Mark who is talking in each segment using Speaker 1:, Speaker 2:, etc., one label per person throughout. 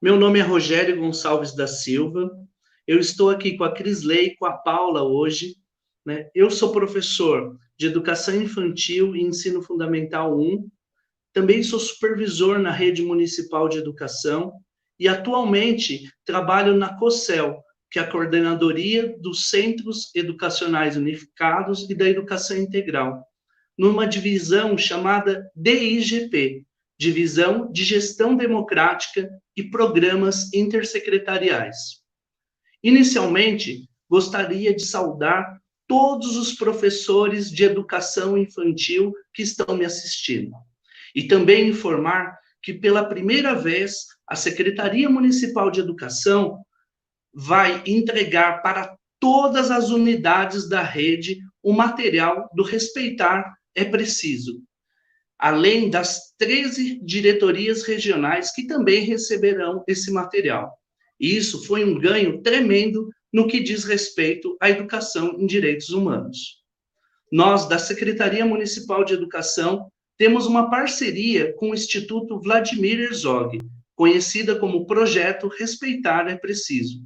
Speaker 1: Meu nome é Rogério Gonçalves da Silva. Eu estou aqui com a Crisley e com a Paula hoje, né? Eu sou professor de Educação Infantil e Ensino Fundamental 1. Também sou supervisor na Rede Municipal de Educação e atualmente trabalho na COCEL, que é a Coordenadoria dos Centros Educacionais Unificados e da Educação Integral, numa divisão chamada DIGP, Divisão de Gestão Democrática e Programas Intersecretariais. Inicialmente, gostaria de saudar todos os professores de educação infantil que estão me assistindo. E também informar que, pela primeira vez, a Secretaria Municipal de Educação vai entregar para todas as unidades da rede o material do Respeitar é Preciso, além das 13 diretorias regionais que também receberão esse material. E isso foi um ganho tremendo no que diz respeito à educação em direitos humanos. Nós, da Secretaria Municipal de Educação, temos uma parceria com o Instituto Vladimir Herzog, conhecida como Projeto Respeitar é Preciso,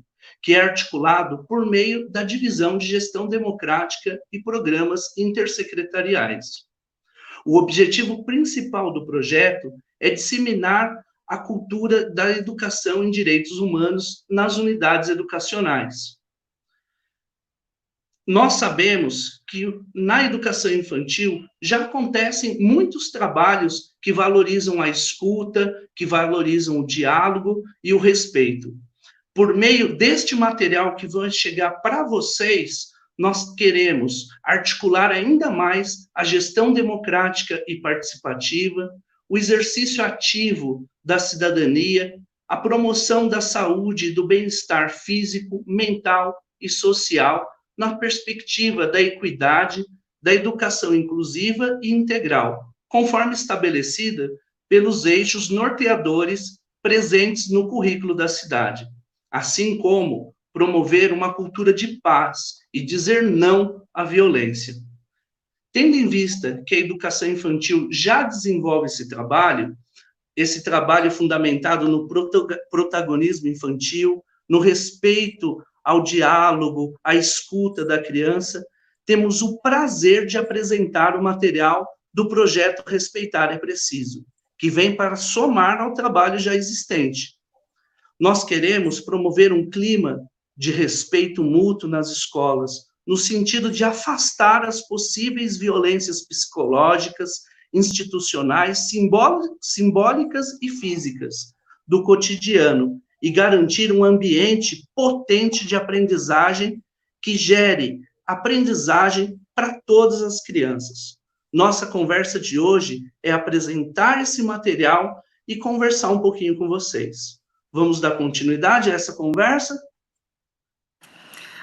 Speaker 1: que é articulado por meio da Divisão de Gestão Democrática e Programas Intersecretariais. O objetivo principal do projeto é disseminar a cultura da educação em direitos humanos nas unidades educacionais. Nós sabemos que na educação infantil já acontecem muitos trabalhos que valorizam a escuta, que valorizam o diálogo e o respeito. Por meio deste material que vai chegar para vocês, nós queremos articular ainda mais a gestão democrática e participativa, o exercício ativo da cidadania, a promoção da saúde e do bem-estar físico, mental e social, na perspectiva da equidade, da educação inclusiva e integral, conforme estabelecida pelos eixos norteadores presentes no currículo da cidade, assim como promover uma cultura de paz e dizer não à violência. Tendo em vista que a educação infantil já desenvolve esse trabalho fundamentado no protagonismo infantil, no respeito ao diálogo, à escuta da criança, temos o prazer de apresentar o material do projeto Respeitar é Preciso, que vem para somar ao trabalho já existente. Nós queremos promover um clima de respeito mútuo nas escolas, no sentido de afastar as possíveis violências psicológicas, institucionais, simbólicas e físicas do cotidiano e garantir um ambiente potente de aprendizagem que gere aprendizagem para todas as crianças. Nossa conversa de hoje é apresentar esse material e conversar um pouquinho com vocês. Vamos dar continuidade a essa conversa?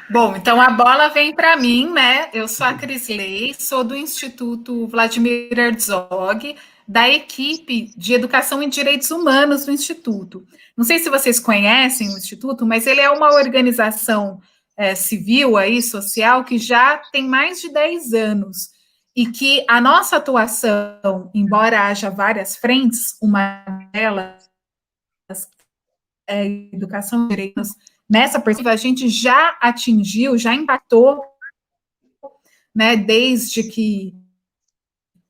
Speaker 2: Bom, então a bola vem para mim, né? Eu sou a Crisley, sou do Instituto Vladimir Herzog, da equipe de Educação e Direitos Humanos do Instituto. Não sei se vocês conhecem o Instituto, mas ele é uma organização civil, aí, social, que já tem mais de 10 anos, e que a nossa atuação, embora haja várias frentes, uma delas é educação e direitos. Nessa perspectiva, a gente já atingiu, já impactou, né, desde que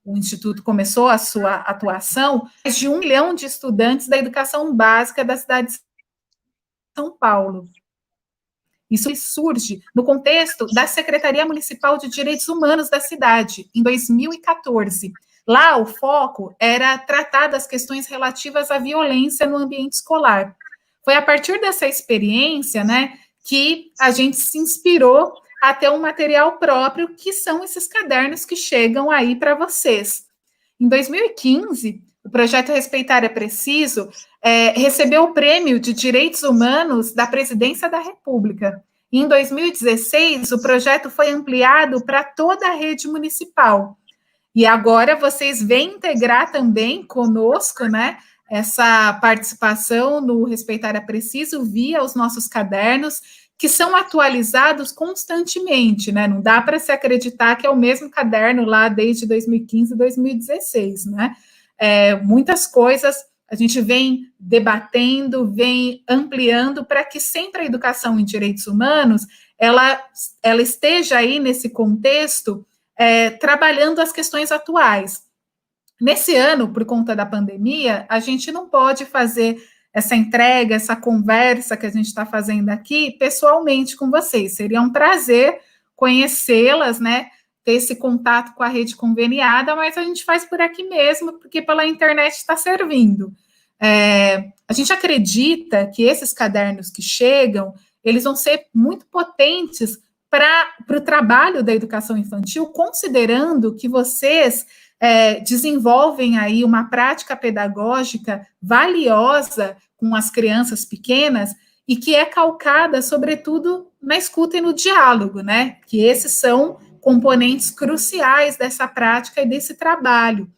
Speaker 2: o Instituto começou a sua atuação, mais de 1 milhão de estudantes da educação básica da cidade de São Paulo. Isso surge no contexto da Secretaria Municipal de Direitos Humanos da cidade, em 2014. Lá, o foco era tratar das questões relativas à violência no ambiente escolar. Foi a partir dessa experiência, né, que a gente se inspirou a ter um material próprio, que são esses cadernos que chegam aí para vocês. Em 2015, o projeto Respeitar é Preciso recebeu o Prêmio de Direitos Humanos da Presidência da República. E em 2016, o projeto foi ampliado para toda a rede municipal. E agora vocês vêm integrar também conosco, né, essa participação no Respeitar é Preciso via os nossos cadernos, que são atualizados constantemente, né? Não dá para se acreditar que é o mesmo caderno lá desde 2015 e 2016, né? Muitas coisas a gente vem debatendo, vem ampliando para que sempre a educação em direitos humanos ela esteja aí nesse contexto trabalhando as questões atuais. Nesse ano, por conta da pandemia, a gente não pode fazer essa entrega, essa conversa que a gente está fazendo aqui pessoalmente com vocês. Seria um prazer conhecê-las, né? Ter esse contato com a rede conveniada, mas a gente faz por aqui mesmo, porque pela internet está servindo. A gente acredita que esses cadernos que chegam, eles vão ser muito potentes para o trabalho da educação infantil, considerando que vocês desenvolvem aí uma prática pedagógica valiosa com as crianças pequenas e que é calcada, sobretudo, na escuta e no diálogo, né? Que esses são componentes cruciais dessa prática e desse trabalho.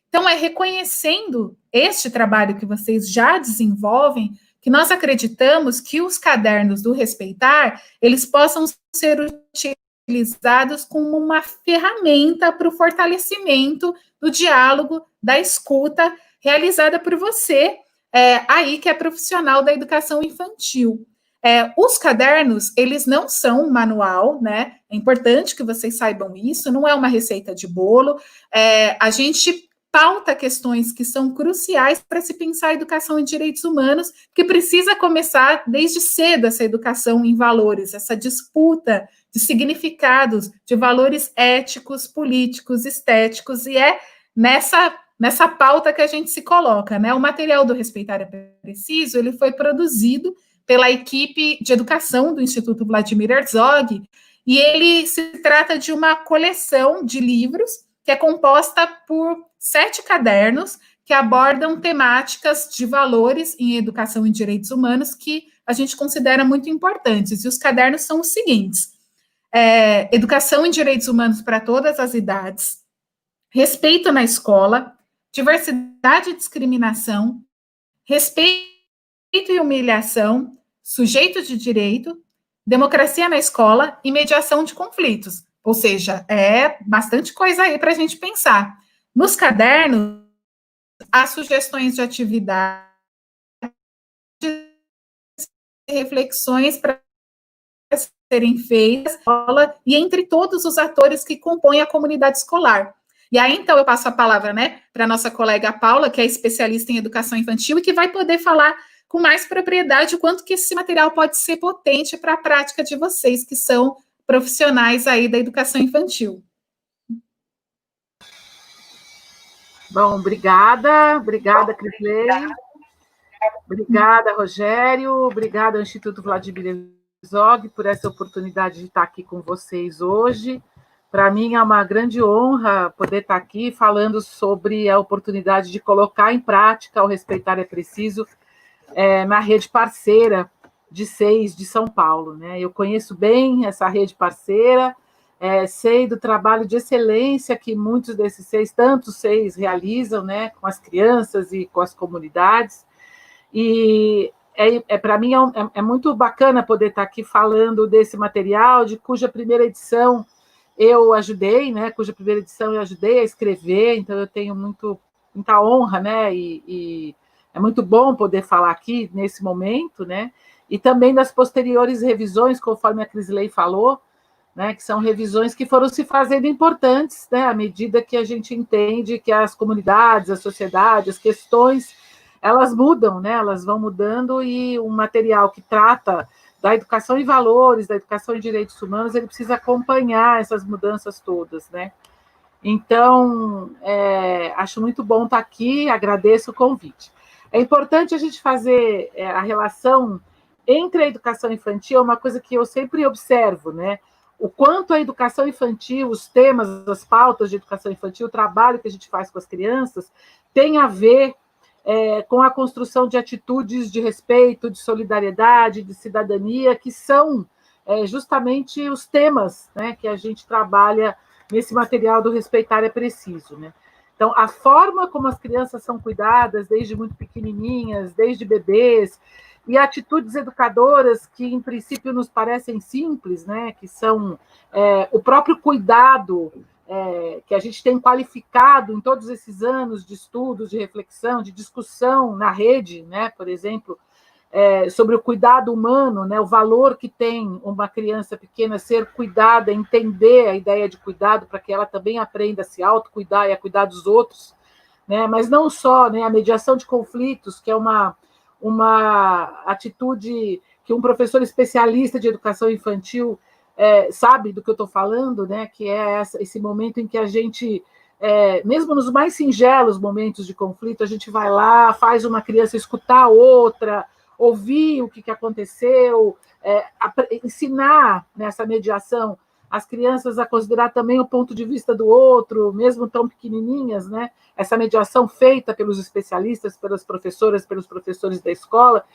Speaker 2: Então, é reconhecendo este trabalho que vocês já desenvolvem que nós acreditamos que os cadernos do Respeitar, eles possam ser utilizados como uma ferramenta para o fortalecimento do diálogo, da escuta, realizada por você, aí que é profissional da educação infantil. Os cadernos, eles não são um manual, né? É importante que vocês saibam isso, não é uma receita de bolo. A gente pauta questões que são cruciais para se pensar a educação em direitos humanos, que precisa começar desde cedo essa educação em valores, essa disputa de significados, de valores éticos, políticos, estéticos, e é nessa pauta que a gente se coloca, né? O material do Respeitar é Preciso, ele foi produzido pela equipe de educação do Instituto Vladimir Herzog, e ele se trata de uma coleção de livros que é composta por 7 cadernos que abordam temáticas de valores em educação e direitos humanos que a gente considera muito importantes. E os cadernos são os seguintes: educação em direitos humanos para todas as idades, respeito na escola, diversidade e discriminação, respeito e humilhação, sujeito de direito, democracia na escola e mediação de conflitos. Ou seja, é bastante coisa aí para a gente pensar. Nos cadernos, há sugestões de atividade, reflexões para serem feitas e entre todos os atores que compõem a comunidade escolar. E aí, então, eu passo a palavra, né, para a nossa colega Paula, que é especialista em educação infantil e que vai poder falar com mais propriedade o quanto que esse material pode ser potente para a prática de vocês, que são profissionais aí da educação infantil.
Speaker 3: Bom, obrigada, Crisley. Obrigada, Rogério. Obrigada ao Instituto Vladimir Herzog por essa oportunidade de estar aqui com vocês hoje. Para mim é uma grande honra poder estar aqui falando sobre a oportunidade de colocar em prática o Respeitar é Preciso na rede parceira de SEIs de São Paulo, né? Eu conheço bem essa rede parceira, sei do trabalho de excelência que muitos desses SEIs, tantos SEIs, realizam, né, com as crianças e com as comunidades, e para mim é muito bacana poder estar aqui falando desse material, cuja primeira edição eu ajudei, né, a escrever, então eu tenho muita honra, né, e é muito bom poder falar aqui nesse momento, né, e também das posteriores revisões, conforme a Crisley falou, né, que são revisões que foram se fazendo importantes, né, à medida que a gente entende que as comunidades, a sociedade, as questões, elas mudam, né, elas vão mudando, e um material que trata da educação em valores, da educação em direitos humanos, ele precisa acompanhar essas mudanças todas, né. Então, acho muito bom estar aqui, agradeço o convite. É importante a gente fazer a relação entre a educação infantil, é uma coisa que eu sempre observo, né? O quanto a educação infantil, os temas, as pautas de educação infantil, o trabalho que a gente faz com as crianças, tem a ver com a construção de atitudes de respeito, de solidariedade, de cidadania, que são justamente os temas, né, que a gente trabalha nesse material do Respeitar é Preciso, né? Então, a forma como as crianças são cuidadas, desde muito pequenininhas, desde bebês, e atitudes educadoras que, em princípio, nos parecem simples, né? Que são o próprio cuidado que a gente tem qualificado em todos esses anos de estudos, de reflexão, de discussão na rede, né, por exemplo, sobre o cuidado humano, né, o valor que tem uma criança pequena ser cuidada, entender a ideia de cuidado para que ela também aprenda a se autocuidar e a cuidar dos outros, né, mas não só, né, a mediação de conflitos, que é uma atitude que um professor especialista de educação infantil sabe do que eu estou falando, né, que é esse momento em que a gente, mesmo nos mais singelos momentos de conflito, a gente vai lá, faz uma criança escutar a outra, ouvir o que aconteceu, ensinar nessa mediação as crianças a considerar também o ponto de vista do outro, mesmo tão pequenininhas, né? Essa mediação feita pelos especialistas, pelas professoras, pelos professores da escola,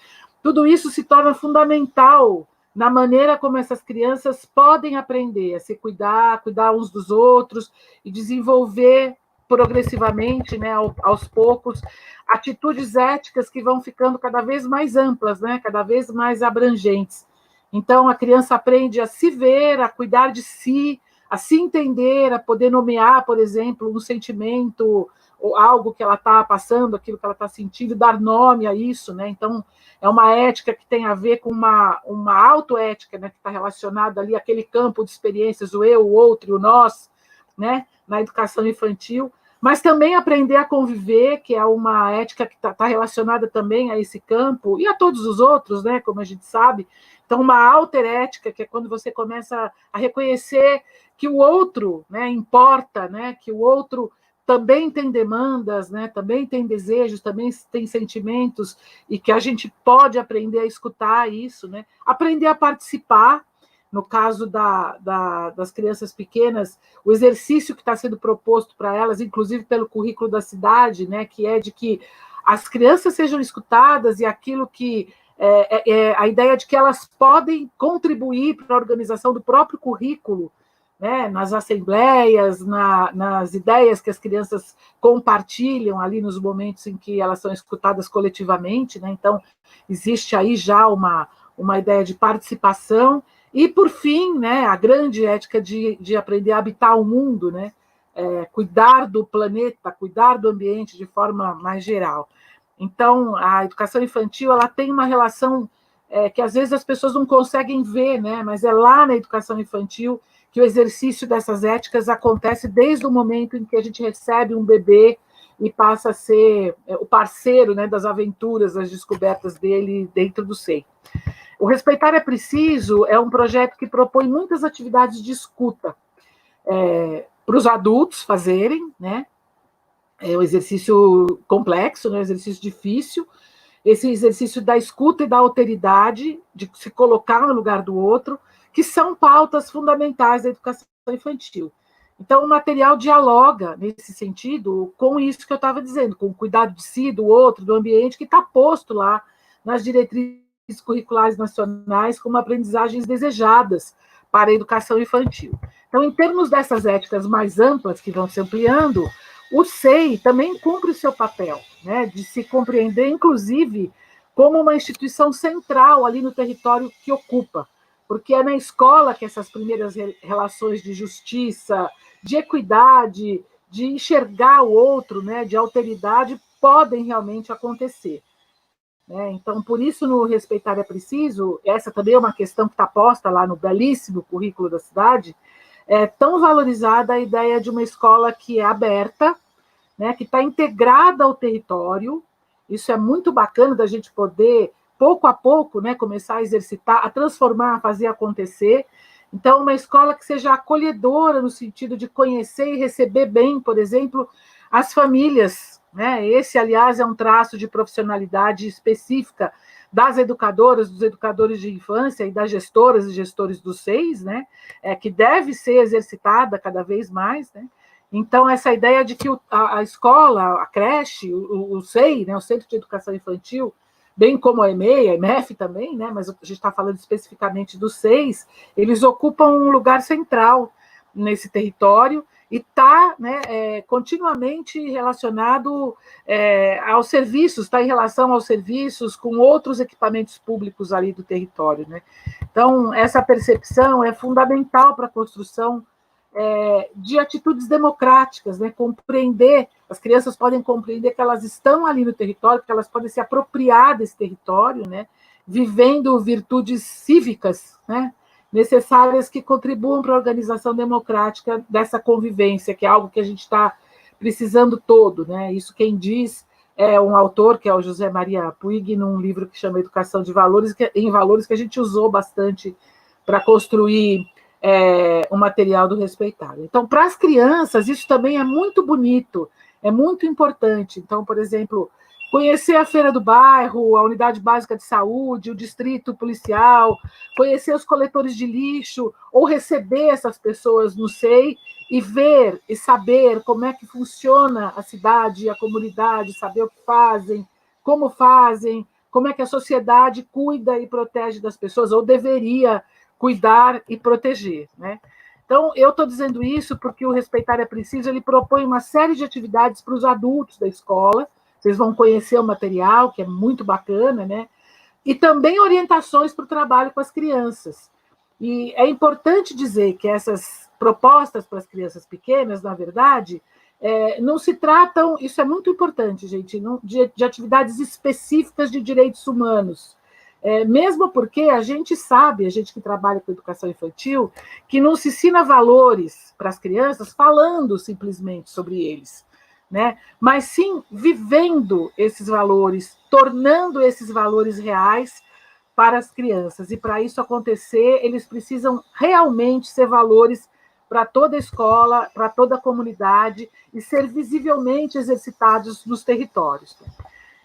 Speaker 3: tudo isso se torna fundamental na maneira como essas crianças podem aprender a se cuidar uns dos outros e desenvolver progressivamente, né, aos poucos, atitudes éticas que vão ficando cada vez mais amplas, né, cada vez mais abrangentes. Então, a criança aprende a se ver, a cuidar de si, a se entender, a poder nomear, por exemplo, um sentimento ou algo que ela está passando, aquilo que ela está sentindo, dar nome a isso, né? Então, é uma ética que tem a ver com uma autoética, né, que está relacionada ali àquele campo de experiências, o eu, o outro e o nós, né, na educação infantil, mas também aprender a conviver, que é uma ética que está relacionada também a esse campo e a todos os outros, né, como a gente sabe. Então, uma alterética, que é quando você começa a reconhecer que o outro, né, importa, né, que o outro também tem demandas, né, também tem desejos, também tem sentimentos, e que a gente pode aprender a escutar isso, né, aprender a participar. No caso das crianças pequenas, o exercício que está sendo proposto para elas, inclusive pelo currículo da cidade, né, que é de que as crianças sejam escutadas e aquilo que a ideia de que elas podem contribuir para a organização do próprio currículo, né, nas assembleias, nas ideias que as crianças compartilham ali nos momentos em que elas são escutadas coletivamente, né? Então, existe aí já uma ideia de participação. E, por fim, né, a grande ética de aprender a habitar o mundo, né, cuidar do planeta, cuidar do ambiente de forma mais geral. Então, a educação infantil ela tem uma relação que às vezes as pessoas não conseguem ver, né, mas é lá na educação infantil que o exercício dessas éticas acontece desde o momento em que a gente recebe um bebê e passa a ser o parceiro, né, das aventuras, das descobertas dele dentro do seio. O Respeitar é Preciso é um projeto que propõe muitas atividades de escuta para os adultos fazerem, né? É um exercício complexo, né? Um exercício difícil, esse exercício da escuta e da alteridade, de se colocar no lugar do outro, que são pautas fundamentais da educação infantil. Então, o material dialoga, nesse sentido, com isso que eu estava dizendo, com o cuidado de si, do outro, do ambiente, que está posto lá nas diretrizes curriculares nacionais como aprendizagens desejadas para a educação infantil. Então, em termos dessas éticas mais amplas que vão se ampliando, o SEI também cumpre o seu papel, né, de se compreender, inclusive, como uma instituição central ali no território que ocupa, porque é na escola que essas primeiras relações de justiça, de equidade, de enxergar o outro, né, de alteridade, podem realmente acontecer. Então, por isso, no Respeitar é Preciso, essa também é uma questão que está posta lá no belíssimo currículo da cidade, é tão valorizada a ideia de uma escola que é aberta, né, que está integrada ao território. Isso é muito bacana da gente poder, pouco a pouco, né, começar a exercitar, a transformar, a fazer acontecer. Então, uma escola que seja acolhedora no sentido de conhecer e receber bem, por exemplo, as famílias, né? Esse, aliás, é um traço de profissionalidade específica das educadoras, dos educadores de infância e das gestoras e gestores dos SEIs, né? Que deve ser exercitada cada vez mais, né? Então, essa ideia de que a escola, a creche, o SEI, né, o Centro de Educação Infantil, bem como a EMEI, a EMEF também, né, mas a gente está falando especificamente dos SEIs, eles ocupam um lugar central nesse território e está, né, continuamente relacionado aos serviços, está em relação aos serviços com outros equipamentos públicos ali do território, né? Então, essa percepção é fundamental para a construção de atitudes democráticas, né? Compreender, as crianças podem compreender que elas estão ali no território, que elas podem se apropriar desse território, né? Vivendo virtudes cívicas, né? Necessárias que contribuam para a organização democrática dessa convivência, que é algo que a gente está precisando todo, né? Isso quem diz é um autor, que é o José Maria Puig, num livro que chama Educação de Valores, em Valores, que a gente usou bastante para construir o material do Respeitar. Então, para as crianças, isso também é muito bonito, é muito importante. Então, por exemplo, conhecer a feira do bairro, a unidade básica de saúde, o distrito policial, conhecer os coletores de lixo, ou receber essas pessoas no SEI e ver e saber como é que funciona a cidade, a comunidade, saber o que fazem, como é que a sociedade cuida e protege das pessoas, ou deveria cuidar e proteger, né? Então, eu estou dizendo isso porque o Respeitar é Preciso, ele propõe uma série de atividades para os adultos da escola, vocês vão conhecer o material, que é muito bacana, né? E também orientações para o trabalho com as crianças. E é importante dizer que essas propostas para as crianças pequenas, na verdade, não se tratam, isso é muito importante, gente, de atividades específicas de direitos humanos. Mesmo porque a gente sabe, a gente que trabalha com educação infantil, que não se ensina valores para as crianças falando simplesmente sobre eles, né? Mas sim vivendo esses valores, tornando esses valores reais para as crianças. E para isso acontecer, eles precisam realmente ser valores para toda a escola, para toda a comunidade, e ser visivelmente exercitados nos territórios.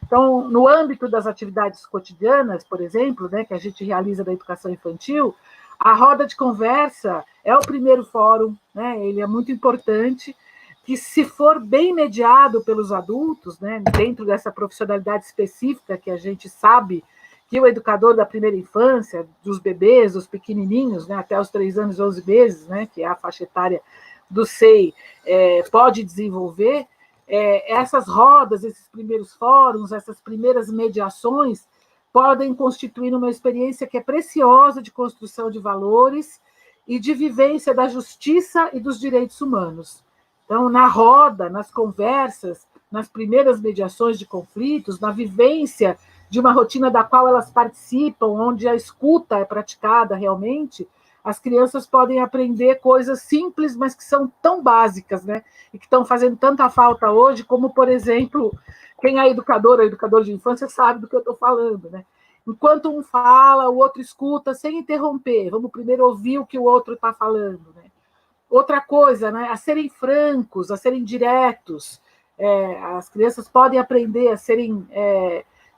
Speaker 3: Então, no âmbito das atividades cotidianas, por exemplo, né, que a gente realiza da educação infantil, a roda de conversa é o primeiro fórum, né, ele é muito importante, que se for bem mediado pelos adultos, né, dentro dessa profissionalidade específica que a gente sabe que o educador da primeira infância, dos bebês, dos pequenininhos, né, até os 3 anos e 11 meses, né, que é a faixa etária do SEI, pode desenvolver, essas rodas, esses primeiros fóruns, essas primeiras mediações, podem constituir uma experiência que é preciosa de construção de valores e de vivência da justiça e dos direitos humanos. Então, na roda, nas conversas, nas primeiras mediações de conflitos, na vivência de uma rotina da qual elas participam, onde a escuta é praticada realmente, as crianças podem aprender coisas simples, mas que são tão básicas, né? E que estão fazendo tanta falta hoje, como, por exemplo, quem é educador ou educador de infância sabe do que eu estou falando, né? Enquanto um fala, o outro escuta sem interromper. Vamos primeiro ouvir o que o outro está falando, né? Outra coisa, né? A serem francos, a serem diretos. As crianças podem aprender a serem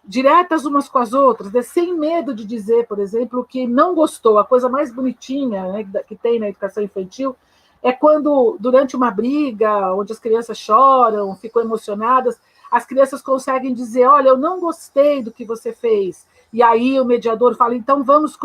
Speaker 3: diretas umas com as outras, né? Sem medo de dizer, por exemplo, o que não gostou. A coisa mais bonitinha, né, que tem na educação infantil é quando, durante uma briga, onde as crianças choram, ficam emocionadas, as crianças conseguem dizer, olha, eu não gostei do que você fez. E aí o mediador fala, então vamos...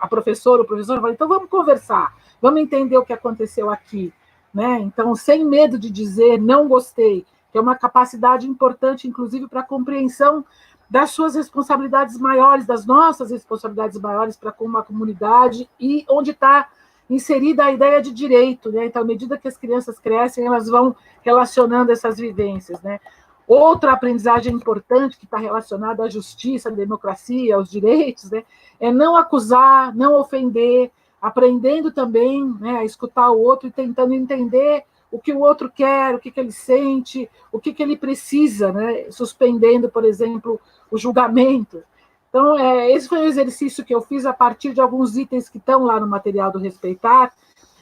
Speaker 3: A professora, o professor fala, então vamos conversar, vamos entender o que aconteceu aqui, né? Então, sem medo de dizer não gostei, que é uma capacidade importante, inclusive, para a compreensão das suas responsabilidades maiores, das nossas responsabilidades maiores para com uma comunidade, e onde está inserida a ideia de direito, né? Então, à medida que as crianças crescem, elas vão relacionando essas vivências, né? Outra aprendizagem importante que está relacionada à justiça, à democracia, aos direitos, né? É não acusar, não ofender, aprendendo também, né, a escutar o outro e tentando entender o que o outro quer, o que ele sente, o que ele precisa, né? Suspendendo, por exemplo, o julgamento. Então, esse foi um exercício que eu fiz a partir de alguns itens que estão lá no material do Respeitar,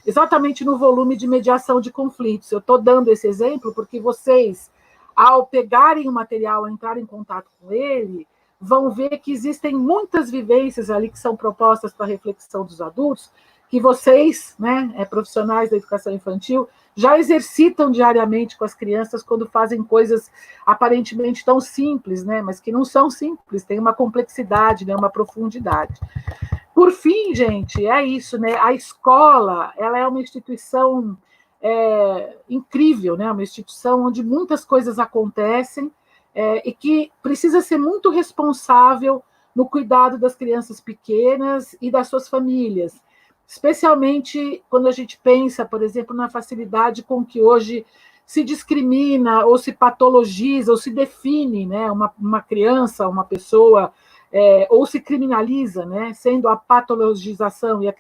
Speaker 3: exatamente no volume de mediação de conflitos. Eu estou dando esse exemplo porque vocês, ao pegarem o material, ao entrar em contato com ele, vão ver que existem muitas vivências ali que são propostas para a reflexão dos adultos, que vocês, né, profissionais da educação infantil, já exercitam diariamente com as crianças quando fazem coisas aparentemente tão simples, né, mas que não são simples, tem uma complexidade, né, uma profundidade. Por fim, gente, é isso, né, a escola, ela é uma instituição incrível, né, uma instituição onde muitas coisas acontecem, e que precisa ser muito responsável no cuidado das crianças pequenas e das suas famílias. especialmente quando a gente pensa, por exemplo, na facilidade com que hoje se discrimina, ou se patologiza, ou se define, né, uma criança, uma pessoa, ou se criminaliza, né, sendo a patologização e a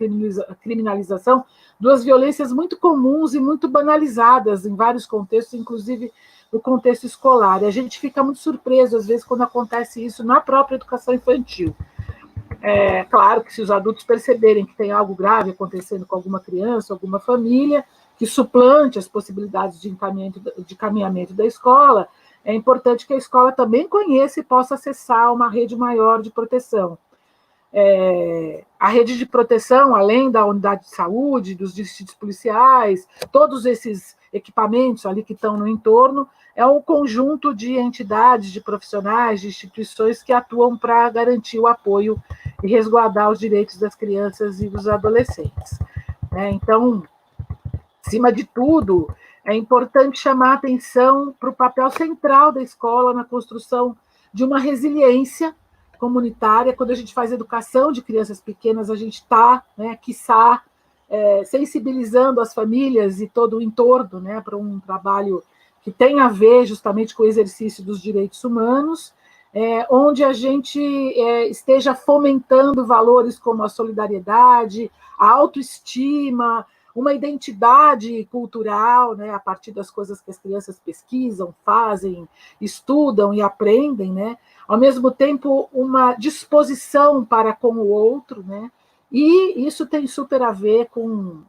Speaker 3: criminalização duas violências muito comuns e muito banalizadas em vários contextos, inclusive no contexto escolar. E a gente fica muito surpreso, às vezes, quando acontece isso na própria educação infantil. É claro que se os adultos perceberem que tem algo grave acontecendo com alguma criança, alguma família, que suplante as possibilidades de encaminhamento da escola, é importante que a escola também conheça e possa acessar uma rede maior de proteção. A rede de proteção, além da unidade de saúde, dos distritos policiais, todos esses equipamentos ali que estão no entorno, é um conjunto de entidades, de profissionais, de instituições que atuam para garantir o apoio e resguardar os direitos das crianças e dos adolescentes. Então, acima de tudo, é importante chamar a atenção para o papel central da escola na construção de uma resiliência comunitária. Quando a gente faz educação de crianças pequenas, a gente está, quiçá, sensibilizando as famílias e todo o entorno, para um trabalho que tem a ver justamente com o exercício dos direitos humanos, onde a gente esteja fomentando valores como a solidariedade, a autoestima, uma identidade cultural, a partir das coisas que as crianças pesquisam, fazem, estudam e aprendem, ao mesmo tempo uma disposição para com o outro, e isso tem super a ver com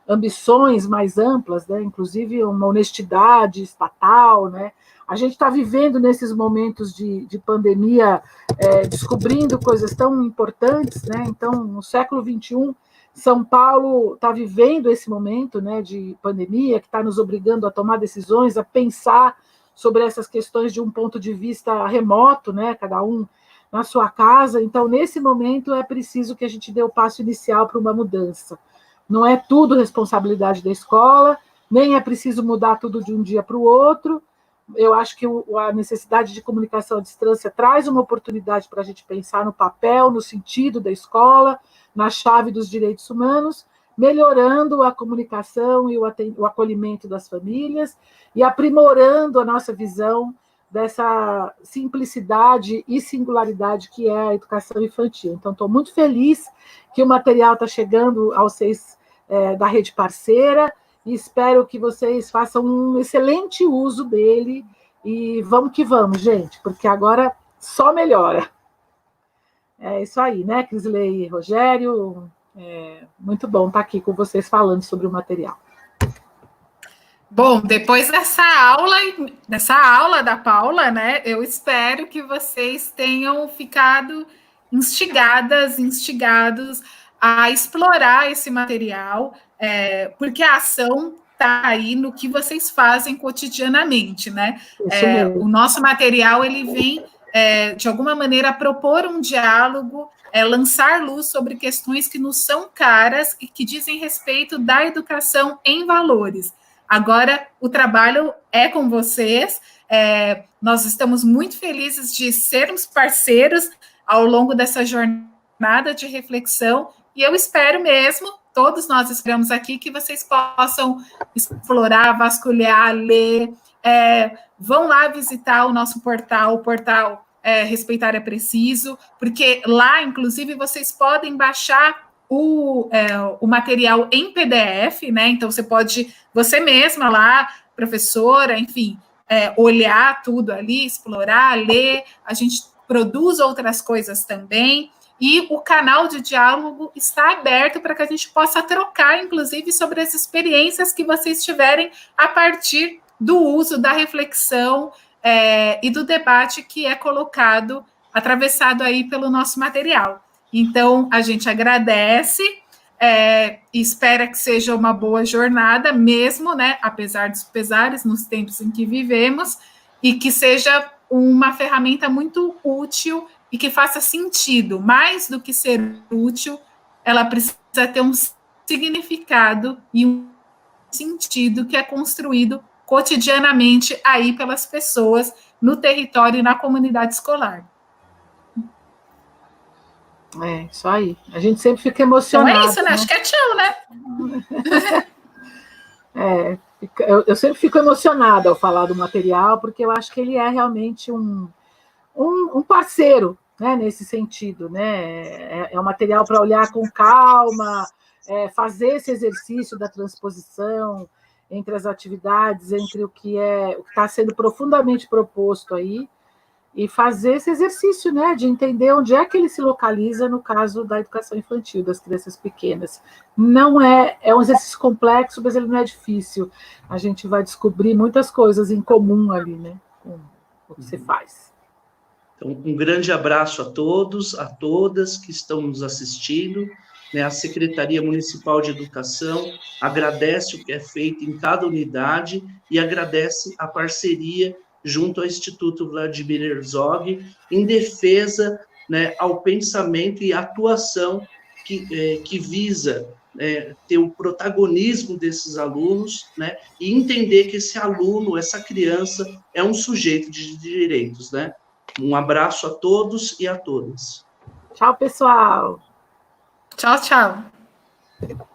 Speaker 3: ambições mais amplas, inclusive uma honestidade estatal. A gente está vivendo nesses momentos de pandemia, descobrindo coisas tão importantes. Então, no século XXI, São Paulo está vivendo esse momento de pandemia, que está nos obrigando a tomar decisões, a pensar sobre essas questões de um ponto de vista remoto, cada um na sua casa. Então, nesse momento, é preciso que a gente dê o passo inicial para uma mudança. Não é tudo responsabilidade da escola, nem é preciso mudar tudo de um dia para o outro. Eu acho que a necessidade de comunicação à distância traz uma oportunidade para a gente pensar no papel, no sentido da escola, na chave dos direitos humanos, melhorando a comunicação e o acolhimento das famílias e aprimorando a nossa visão dessa simplicidade e singularidade que é a educação infantil. Então, estou muito feliz que o material está chegando aos 6 da rede parceira, e espero que vocês façam um excelente uso dele, e vamos que vamos, gente, porque agora só melhora. É isso aí, Crisley e Rogério? Muito bom estar aqui com vocês falando sobre o material.
Speaker 2: Bom, depois dessa aula da Paula, eu espero que vocês tenham ficado instigados a explorar esse material, porque a ação está aí no que vocês fazem cotidianamente, O nosso material, ele vem, de alguma maneira, propor um diálogo, lançar luz sobre questões que nos são caras e que dizem respeito da educação em valores. Agora, o trabalho é com vocês, nós estamos muito felizes de sermos parceiros ao longo dessa jornada de reflexão, e eu espero mesmo, todos nós esperamos aqui, que vocês possam explorar, vasculhar, ler, vão lá visitar o nosso portal, o portal Respeitar é Preciso, porque lá, inclusive, vocês podem baixar o material em PDF, então você pode, você mesma lá, professora, enfim, olhar tudo ali, explorar, ler, a gente produz outras coisas também, e o canal de diálogo está aberto para que a gente possa trocar, inclusive, sobre as experiências que vocês tiverem a partir do uso, da reflexão e do debate que é colocado, atravessado aí pelo nosso material. Então, a gente agradece e espera que seja uma boa jornada, mesmo, apesar dos pesares nos tempos em que vivemos, e que seja uma ferramenta muito útil e que faça sentido. Mais do que ser útil, ela precisa ter um significado e um sentido que é construído cotidianamente aí pelas pessoas no território e na comunidade escolar.
Speaker 3: É, isso aí. A gente sempre fica emocionado.
Speaker 2: Então é isso, né? Acho que é tchau, né?
Speaker 3: Eu sempre fico emocionada ao falar do material, porque eu acho que ele é realmente um parceiro, né, nesse sentido, né? É um material para olhar com calma, fazer esse exercício da transposição entre as atividades, entre o que está sendo profundamente proposto aí, e fazer esse exercício, né, de entender onde é que ele se localiza no caso da educação infantil, das crianças pequenas. Não é um exercício complexo, mas ele não é difícil. A gente vai descobrir muitas coisas em comum ali, né, com o que você faz.
Speaker 1: Então, um grande abraço a todos, a todas que estão nos assistindo, né? A Secretaria Municipal de Educação agradece o que é feito em cada unidade e agradece a parceria junto ao Instituto Vladimir Herzog em defesa, né, ao pensamento e atuação que visa ter o protagonismo desses alunos, né, e entender que esse aluno, essa criança, é um sujeito de direitos, né? Um abraço a todos e a todas.
Speaker 3: Tchau, pessoal.
Speaker 2: Tchau, tchau.